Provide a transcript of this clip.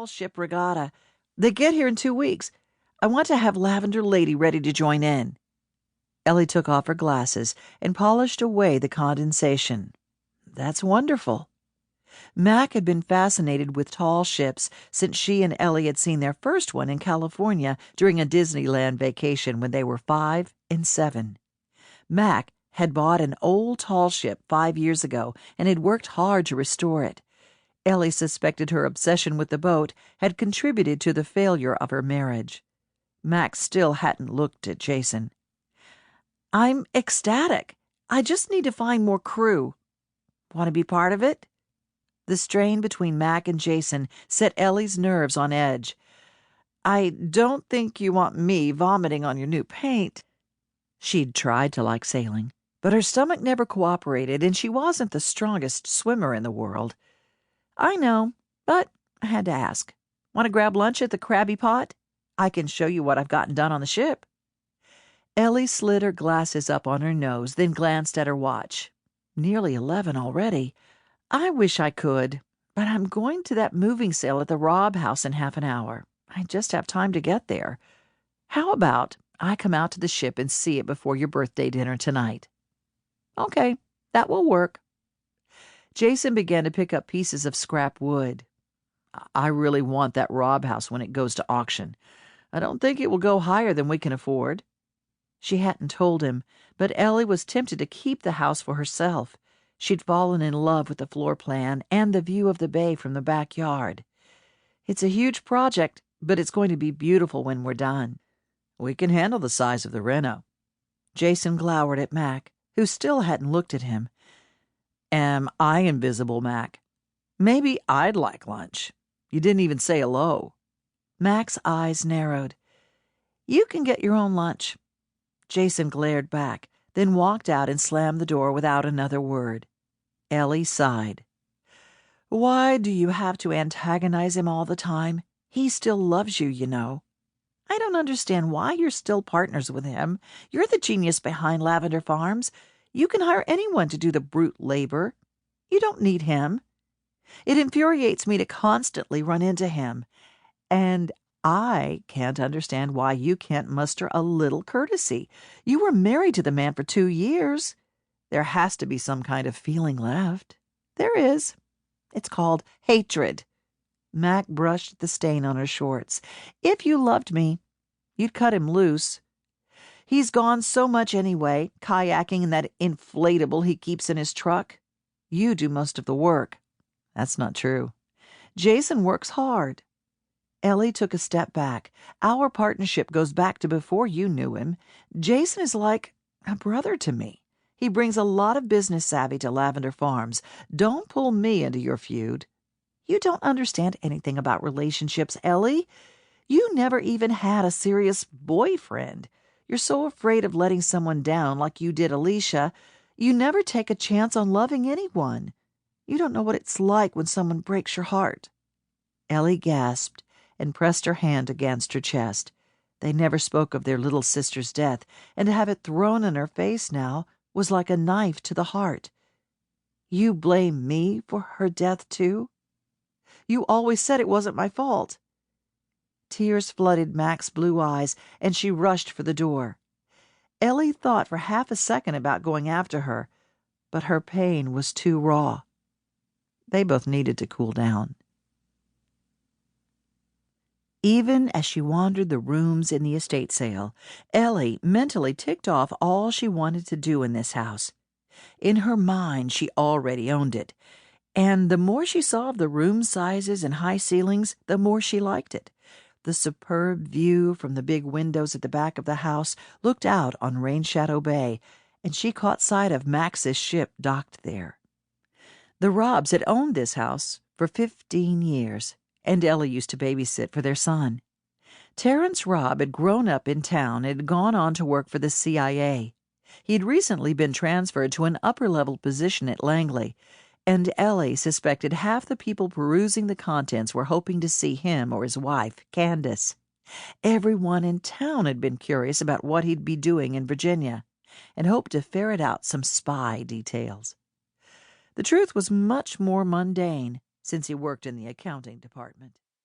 tall ship regatta. They get here in 2 weeks. I want to have Lavender Lady ready to join in." Ellie took off her glasses and polished away the condensation. "That's wonderful." Mac had been fascinated with tall ships since she and Ellie had seen their first one in California during a Disneyland vacation when they were 5 and 7. Mac had bought an old tall ship 5 years ago and had worked hard to restore it. Ellie suspected her obsession with the boat had contributed to the failure of her marriage. Mac still hadn't looked at Jason. "I'm ecstatic. I just need to find more crew. Want to be part of it?" The strain between Mac and Jason set Ellie's nerves on edge. "I don't think you want me vomiting on your new paint." She'd tried to like sailing, but her stomach never cooperated, and she wasn't the strongest swimmer in the world. "I know, but I had to ask. Want to grab lunch at the Krabby Pot? I can show you what I've gotten done on the ship." Ellie slid her glasses up on her nose, then glanced at her watch. Nearly 11 already. "I wish I could, but I'm going to that moving sale at the Robb House in half an hour. I just have time to get there. How about I come out to the ship and see it before your birthday dinner tonight?" "Okay, that will work." Jason began to pick up pieces of scrap wood. "I really want that Robb House when it goes to auction. I don't think it will go higher than we can afford." She hadn't told him, but Ellie was tempted to keep the house for herself. She'd fallen in love with the floor plan and the view of the bay from the backyard. "It's a huge project, but it's going to be beautiful when we're done." "We can handle the size of the reno." Jason glowered at Mac, who still hadn't looked at him. "Am I invisible, Mac? Maybe I'd like lunch. You didn't even say hello." Mac's eyes narrowed. "You can get your own lunch." Jason glared back, then walked out and slammed the door without another word. Ellie sighed. "Why do you have to antagonize him all the time? He still loves you, you know. I don't understand why you're still partners with him. You're the genius behind Lavender Farms. You can hire anyone to do the brute labor. You don't need him. It infuriates me to constantly run into him. And I can't understand why you can't muster a little courtesy. You were married to the man for 2 years. There has to be some kind of feeling left." "There is. It's called hatred." Mac brushed the stain on her shorts. "If you loved me, you'd cut him loose. He's gone so much anyway, kayaking in that inflatable he keeps in his truck. You do most of the work." "That's not true." "Jason works hard." Ellie took a step back. "Our partnership goes back to before you knew him. Jason is like a brother to me. He brings a lot of business savvy to Lavender Farms. Don't pull me into your feud. You don't understand anything about relationships, Ellie. You never even had a serious boyfriend. You're so afraid of letting someone down like you did Alicia. You never take a chance on loving anyone. You don't know what it's like when someone breaks your heart." Ellie gasped and pressed her hand against her chest. They never spoke of their little sister's death, and to have it thrown in her face now was like a knife to the heart. "You blame me for her death, too? You always said it wasn't my fault." Tears flooded Mac's blue eyes, and she rushed for the door. Ellie thought for half a second about going after her, but her pain was too raw. They both needed to cool down. Even as she wandered the rooms in the estate sale, Ellie mentally ticked off all she wanted to do in this house. In her mind, she already owned it, and the more she saw of the room sizes and high ceilings, the more she liked it. The superb view from the big windows at the back of the house looked out on Rain Shadow Bay, and she caught sight of Max's ship docked there. The Robbs had owned this house for 15 years. And Ellie used to babysit for their son. Terrence Robb had grown up in town and had gone on to work for the CIA. He'd recently been transferred to an upper-level position at Langley, and Ellie suspected half the people perusing the contents were hoping to see him or his wife, Candace. Everyone in town had been curious about what he'd be doing in Virginia, and hoped to ferret out some spy details. The truth was much more mundane, since he worked in the accounting department.